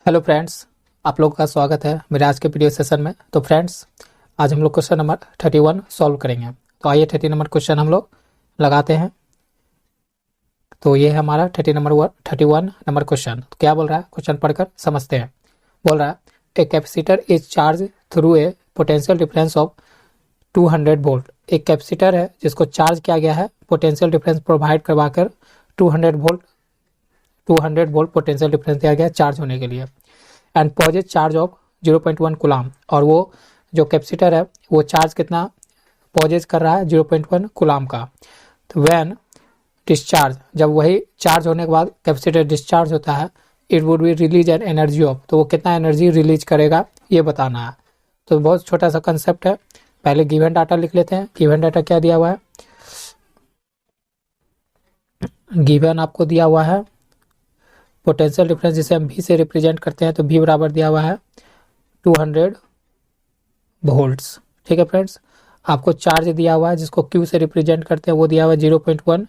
Hello friends, आप लोगों का स्वागत है मेरे आज के वीडियो सेशन में। तो फ्रेंड्स, आज हम लोग क्वेश्चन नंबर 31 सॉल्व करेंगे। तो आइए 30 नंबर क्वेश्चन हम लोग लगाते हैं। तो ये है हमारा 31 नंबर क्वेश्चन। तो क्या बोल रहा है, क्वेश्चन पढ़कर समझते हैं। बोल रहा है a capacitor is charge through a potential difference of 200 volt. एक कैपेसिटर है जिसको चार्ज किया गया है, पोटेंशियल डिफरेंस प्रोवाइड करवाकर 200 वोल्ट पोटेंशियल डिफरेंस दिया गया चार्ज होने के लिए। And positive charge of 0.1 कुलाम। और वो जो कैपेसिटर है वो चार्ज कितना पॉजिटिव कर रहा है, 0.1 कुलाम का। तो व्हेन डिस्चार्ज, जब वही चार्ज होने के बाद कैपेसिटर डिस्चार्ज होता है, it would be release an energy of, तो वो कितना एनर्जी रिलीज करेगा ये बताना है। तो बहुत छोटा सा कंसेप्ट है। पहले गिवन डाटा लिख लेते हैं। गिवन डाटा क्या दिया हुआ है, गिवन आपको दिया हुआ है पोटेंशियल डिफरेंस जिसे हम V से रिप्रेजेंट करते हैं। तो V बराबर दिया हुआ है 200 वोल्ट्स। ठीक है फ्रेंड्स, आपको चार्ज दिया हुआ है जिसको Q से रिप्रेजेंट करते हैं, वो दिया हुआ है 0.1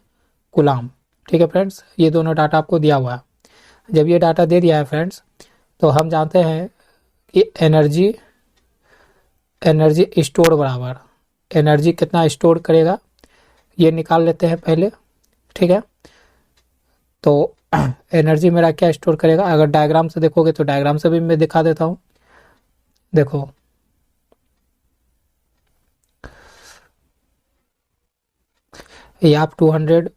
कुलाम। ठीक है फ्रेंड्स, ये दोनों डाटा आपको दिया हुआ है। जब ये डाटा दे दिया है फ्रेंड्स, तो हम जानते हैं कि एनर्जी स्टोर बराबर एनर्जी कितना स्टोर करेगा ये निकाल लेते हैं पहले। ठीक है, तो एनर्जी मेरा क्या स्टोर करेगा, अगर डायग्राम से देखोगे तो डायग्राम से भी मैं दिखा देता हूं। देखो, ये आप 200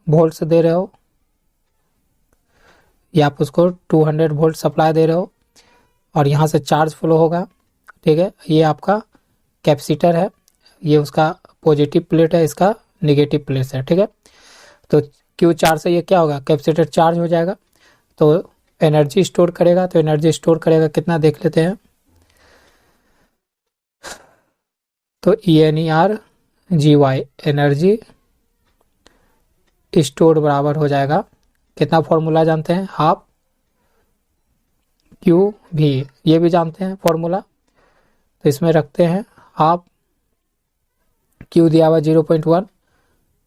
वोल्ट से दे रहे हो, ये आप उसको 200 वोल्ट सप्लाई दे रहे हो और यहाँ से चार्ज फ्लो होगा। ठीक है, ये आपका कैपेसिटर है, ये उसका पॉजिटिव प्लेट है, इसका नेगेटिव प्लेट है। ठीक है, तो Q चार्ज से ये क्या होगा, कैपेसिटर चार्ज हो जाएगा, तो एनर्जी स्टोर करेगा। तो एनर्जी स्टोर करेगा कितना देख लेते हैं। तो ENERGY एनर्जी स्टोर बराबर हो जाएगा कितना, फॉर्मूला जानते हैं, हाफ QV, ये भी जानते हैं फॉर्मूला। तो इसमें रखते हैं हाफ Q दिया हुआ 0.1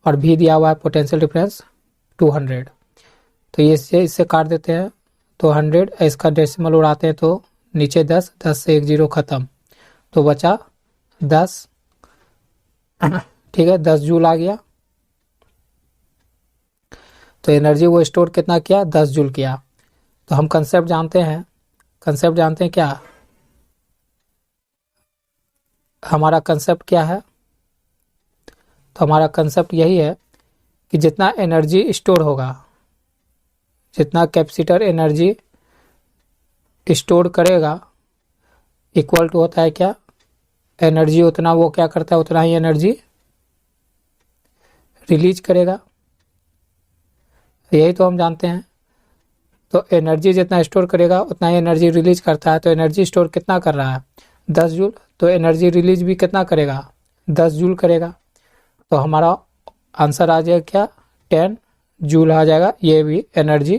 और V दिया हुआ है पोटेंशियल डिफरेंस 200। तो ये इससे काट देते हैं, तो 100 इसका डेसिमल उड़ाते हैं तो नीचे 10, 10 से एक जीरो खत्म, तो बचा 10। ठीक है, 10 जूल आ गया। तो एनर्जी वो स्टोर कितना किया, 10 जूल किया। तो हम कंसेप्ट जानते हैं, क्या हमारा कंसेप्ट क्या है। तो हमारा कंसेप्ट यही है कि जितना एनर्जी स्टोर होगा, जितना कैपेसिटर एनर्जी स्टोर करेगा, इक्वल टू होता है क्या, एनर्जी उतना वो क्या करता है, उतना ही एनर्जी रिलीज करेगा। यही तो हम जानते हैं। तो एनर्जी जितना स्टोर करेगा उतना ही एनर्जी रिलीज करता है। तो एनर्जी स्टोर कितना कर रहा है, 10 जूल, तो एनर्जी रिलीज भी कितना करेगा, 10 जूल करेगा। तो हमारा आंसर आ जाएगा क्या, 10 जूल आ जाएगा। ये भी एनर्जी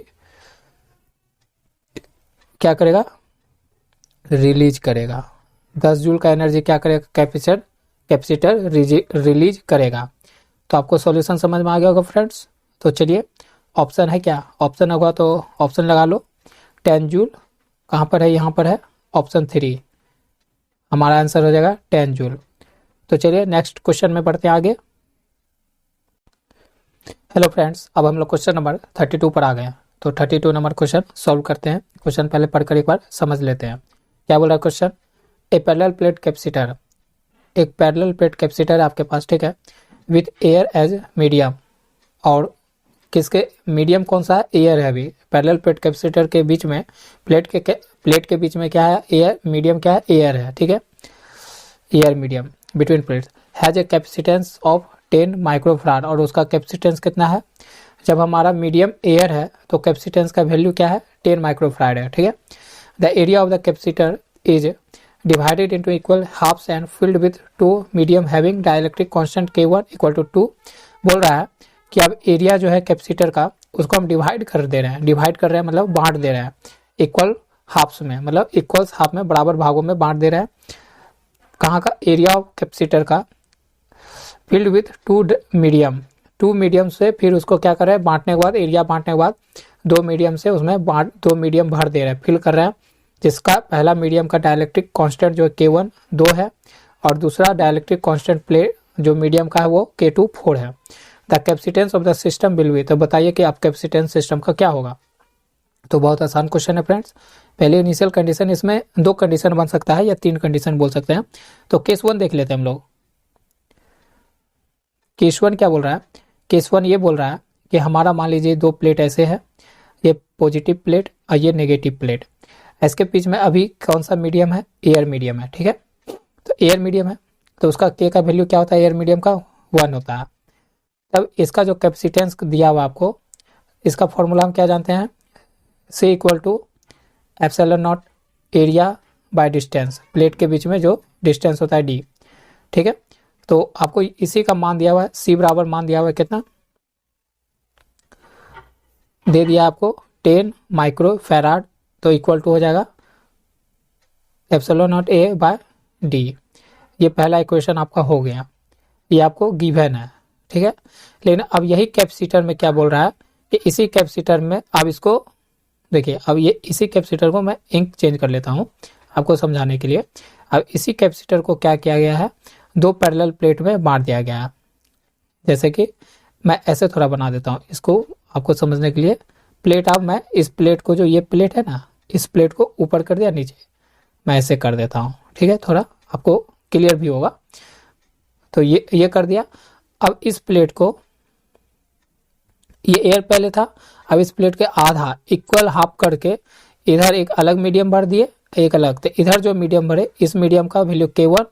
क्या करेगा, रिलीज करेगा। 10 जूल का एनर्जी क्या करेगा, कैपेसिटर रिलीज करेगा। तो आपको सॉल्यूशन समझ में आ गया होगा फ्रेंड्स। तो चलिए, ऑप्शन है क्या, ऑप्शन होगा तो ऑप्शन लगा लो। 10 जूल कहाँ पर है, यहाँ पर है, ऑप्शन 3 हमारा आंसर हो जाएगा 10 जूल। तो चलिए नेक्स्ट क्वेश्चन में बढ़ते हैं आगे। हेलो फ्रेंड्स, अब हम लोग क्वेश्चन नंबर 32 पर आ गए हैं। तो 32 नंबर क्वेश्चन सॉल्व करते हैं। क्वेश्चन पहले पढ़कर एक बार समझ लेते हैं। क्या बोल रहा है क्वेश्चन, ए पैरेलल प्लेट कैपेसिटर, एक पैरेलल प्लेट कैपेसिटर है आपके पास। ठीक है, विथ एयर एज मीडियम, और किसके मीडियम कौन सा है, एयर है। अभी पैरेलल प्लेट कैपेसिटर के बीच में प्लेट के बीच में क्या है, एयर, मीडियम क्या है, एयर है। ठीक है, air medium between plates has a capacitance of 10 microfarad, और उसका कैपेसिटेंस कितना है। जब हमारा मीडियम एयर है तो कैपेसिटेंस का वैल्यू क्या है, 10 माइक्रोफराड है। ठीक है, the area of the capacitor is divided into equal halves and filled with 2 medium having dielectric constant K1 equal to 2। बोल रहा है कि अब एरिया जो है कैपेसिटर का, उसको हम डिवाइड कर रहे हैं, मतलब बांट दे रहे हैं इक्वल हाफ्स में, मतलब इक्वल्स हाफ में, बराबर भागों में बांट दे रहे हैं। कहाँ का, एरिया ऑफ कैपेसिटर का, फील्ड विथ 2 मीडियम से फिर उसको क्या कर रहे हैं, बांटने के बाद, एरिया बांटने के बाद दो मीडियम से उसमें दो मीडियम भर दे रहे हैं, फिल कर रहे हैं, जिसका पहला मीडियम का डाइलेक्ट्रिक कांस्टेंट जो K1 2 है और दूसरा डाइलेक्ट्रिक कांस्टेंट प्लेट जो मीडियम का है वो K2 4 है। The capacitance of the system will be, तो बताइए कि आप कैपेसिटेंस सिस्टम का क्या होगा। तो बहुत आसान क्वेश्चन है फ्रेंड्स। पहले इनिशियल कंडीशन, इसमें दो कंडीशन बन सकता है या तीन कंडीशन बोल सकते हैं। तो केस 1 देख लेते हैं हम लोग। केस 1 क्या बोल रहा है, केस 1 ये बोल रहा है कि हमारा मान लीजिए दो प्लेट ऐसे है, ये पॉजिटिव प्लेट और ये नेगेटिव प्लेट, इसके बीच में अभी कौन सा मीडियम है, एयर मीडियम है, ठीक है। तो एयर मीडियम है तो उसका के का वैल्यू क्या होता है, एयर मीडियम का 1 होता है। तब इसका जो कैपेसिटेंस दिया हुआ आपको, इसका फॉर्मूला हम क्या जानते हैं, C equal to epsilon not area by distance, plate के बीच में जो डिस्टेंस होता है d, ठीक है। तो आपको इसी का मान दिया हुआ है, C बराबर मान दिया हुआ है कितना दे दिया आपको 10 माइक्रो फैराड, तो इक्वल टू हो जाएगा epsilon not A by d। ये पहला इक्वेशन आपका हो गया, ये आपको गिवन है, ठीक है। लेकिन अब यही कैपेसिटर में क्या बोल रहा है कि इसी कैपेसिटर में अब इसको देखिए, अब ये इसी कैपेसिटर को मैं इंक चेंज कर लेता हूँ आपको समझाने के लिए। अब इसी कैपेसिटर को क्या किया गया है, दो पैरेलल प्लेट में बांट दिया गया है। जैसे कि मैं ऐसे थोड़ा बना देता हूँ इसको आपको समझने के लिए। प्लेट, अब मैं इस प्लेट को, जो ये प्लेट है ना, इस प्लेट को ऊपर कर दिया, नीचे मैं ऐसे कर देता हूँ, ठीक है, थोड़ा आपको क्लियर भी होगा। तो ये कर दिया। अब इस प्लेट को, ये एयर पहले था, अब इस प्लेट के आधा इक्वल हाफ करके इधर एक अलग मीडियम भर दिए, एक अलग। तो इधर जो मीडियम भरे, इस मीडियम का वैल्यू K1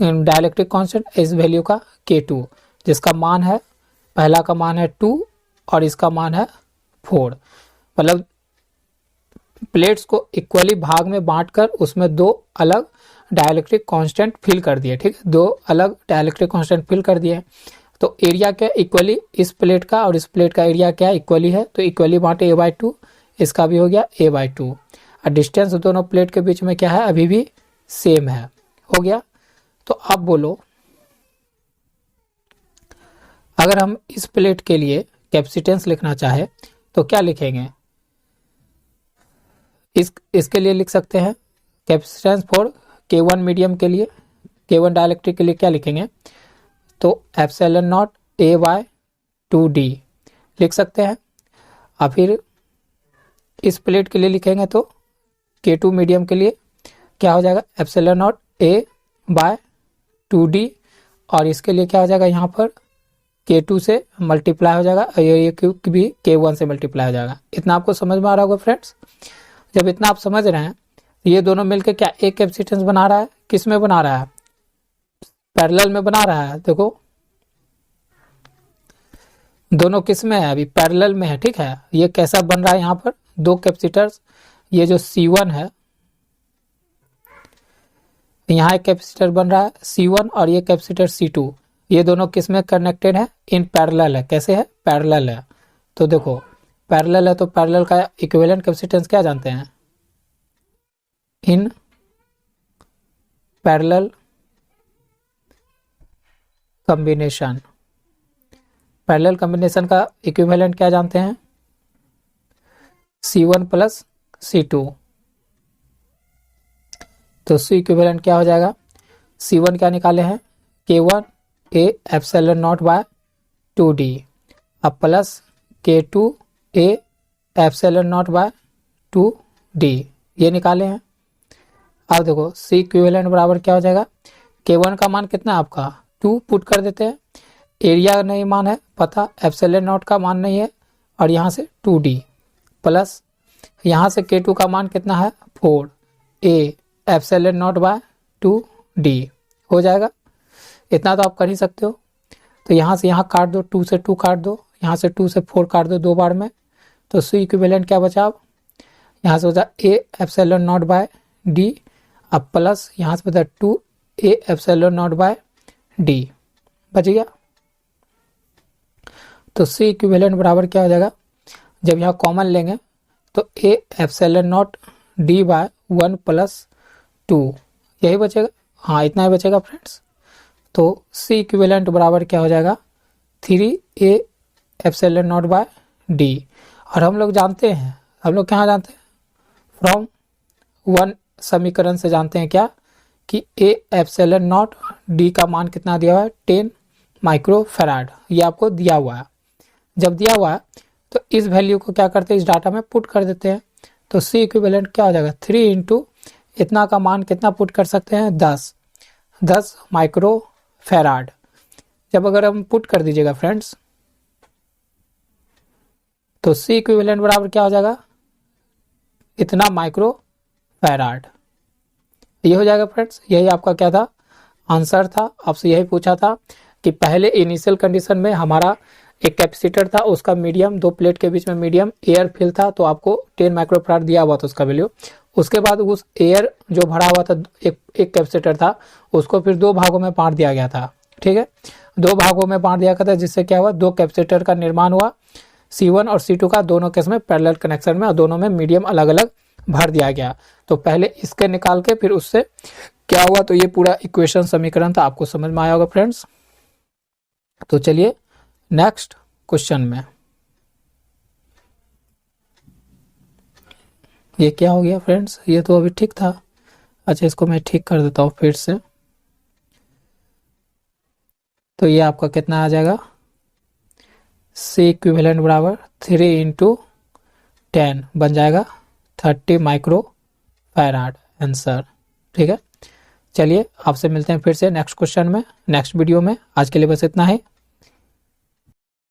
डाइलेक्ट्रिक कांस्टेंट, इस वैल्यू का K2, जिसका मान है, पहला का मान है 2 और इसका मान है 4। मतलब प्लेट्स को इक्वली भाग में बांटकर उसमें दो अलग डाइलेक्ट्रिक कांस्टेंट फिल कर दिए, ठीक है, दो अलग डाइलेक्ट्रिक कांस्टेंट फिल कर दिए। तो एरिया क्या इक्वली, इस प्लेट का और इस प्लेट का एरिया क्या इक्वली है, तो इक्वली बांटे A/2, इसका भी हो गया A/2। और डिस्टेंस दोनों प्लेट के बीच में क्या है, अभी भी सेम है, हो गया। तो अब बोलो, अगर हम इस प्लेट के लिए कैपेसिटेंस लिखना चाहे तो क्या लिखेंगे, इसके लिए लिख सकते हैं कैपेसिटेंस फॉर K1 मीडियम के लिए, K1 डाइलेक्ट्रिक के लिए क्या लिखेंगे, तो एप्सिलॉन नॉट A/2d लिख सकते हैं। और फिर इस प्लेट के लिए लिखेंगे तो K2 मीडियम के लिए क्या हो जाएगा, एप्सिलॉन नॉट A/2d, और इसके लिए क्या हो जाएगा, यहाँ पर K2 से मल्टीप्लाई हो जाएगा और ये भी K1 से मल्टीप्लाई हो जाएगा। इतना आपको समझ में आ रहा होगा फ्रेंड्स। जब इतना आप समझ रहे हैं, ये दोनों मिलकर क्या एक कैपेसिटेंस बना रहा है, किस में बना रहा है, पैरेलल में बना रहा है। देखो दोनों किस में है, अभी पैरेलल में है, ठीक है। ये कैसा बन रहा है, यहाँ पर दो कैपेसिटर्स, ये जो C1 है, यहाँ एक कैपेसिटर बन रहा है C1 और ये कैपेसिटर C2, ये दोनों किस में कनेक्टेड है, इन पैरेलल है। कैसे है, पैरेलल है। तो देखो पैरेलल है तो पैरेलल का इक्विवेलेंट कैपेसिटेंस क्या जानते हैं, in parallel combination. Parallel combination का इक्विवेलेंट क्या जानते हैं, C1 प्लस C2। तो C इक्विवेलेंट क्या हो जाएगा, C1 क्या निकाले हैं, K1 A epsilon not by 2d, अब plus K2 A epsilon not by 2d, ये निकाले हैं। अब देखो C इक्विवेलेंट बराबर क्या हो जाएगा, K1 का मान कितना है आपका 2 पुट कर देते हैं, एरिया नहीं मान है पता, एप्सिलॉन नॉट का मान नहीं है, और यहाँ से 2d प्लस यहाँ से K2 का मान कितना है 4 A epsilon not by 2d हो जाएगा। इतना तो आप कर ही सकते हो। तो यहाँ से यहाँ काट दो, 2 से 2 काट दो, यहाँ से 2 से 4 काट दो, दो बार में। तो C इक्विवेलेंट क्या बचा, अब यहाँ से बचा A epsilon not by d, अब प्लस यहाँ से बचा 2 A epsilon not by d बच गया। तो C इक्विवेलेंट बराबर क्या हो जाएगा, जब यहाँ कॉमन लेंगे तो A epsilon not d by 1 plus 2, यही बचेगा। हाँ इतना ही बचेगा फ्रेंड्स। तो C इक्विवेलेंट बराबर क्या हो जाएगा 3A epsilon not by d, और हम लोग जानते हैं, हम लोग क्या जानते हैं, फ्रॉम वन समीकरण से जानते हैं क्या, कि ए एप्सिलॉन नॉट डी का मान कितना दिया हुआ है, 10 माइक्रो फैराड, ये आपको दिया हुआ है। जब दिया हुआ है तो इस वैल्यू को क्या करते हैं, इस डाटा में पुट कर देते हैं। तो सी इक्विवेलेंट क्या हो जाएगा, 3 इंटू इतना का मान कितना पुट कर सकते हैं, 10 माइक्रो फैराड। जब अगर हम पुट कर दीजिएगा फ्रेंड्स, तो सी इक्विवेलेंट बराबर क्या हो जाएगा, इतना माइक्रो फैराड। ये हो जाएगा फ्रेंड्स, यही आपका क्या था, आंसर था। आपसे यही पूछा था कि पहले इनिशियल कंडीशन में हमारा एक कैपेसिटर था, उसका मीडियम, दो प्लेट के बीच में मीडियम एयर फिल था, तो आपको 10 माइक्रोफैराड दिया हुआ था उसका वैल्यू। उसके बाद उस एयर जो भरा हुआ था, एक कैपेसिटर था, उसको फिर दो भागों में बांट दिया गया था। ठीक है, दो भागों में बांट दिया गया था, जिससे क्या हुआ, दो कैपेसिटर का निर्माण हुआ, C1 और C2 का, दोनों केस में पैरेलल कनेक्शन में, और दोनों में मीडियम अलग अलग भर दिया गया। तो पहले इसके निकाल के फिर उससे क्या हुआ, तो ये पूरा इक्वेशन समीकरण था, आपको समझ में आया होगा फ्रेंड्स। तो चलिए नेक्स्ट क्वेश्चन में, ये क्या हो गया फ्रेंड्स, ये तो अभी ठीक था। अच्छा, इसको मैं ठीक कर देता हूँ फिर से। तो ये आपका कितना आ जाएगा, सी इक्विवेलेंट बराबर 3 इंटू 10 बन जाएगा 30 माइक्रो फैराड आंसर। ठीक है, चलिए आपसे मिलते हैं फिर से नेक्स्ट क्वेश्चन में, नेक्स्ट वीडियो में। आज के लिए बस इतना ही।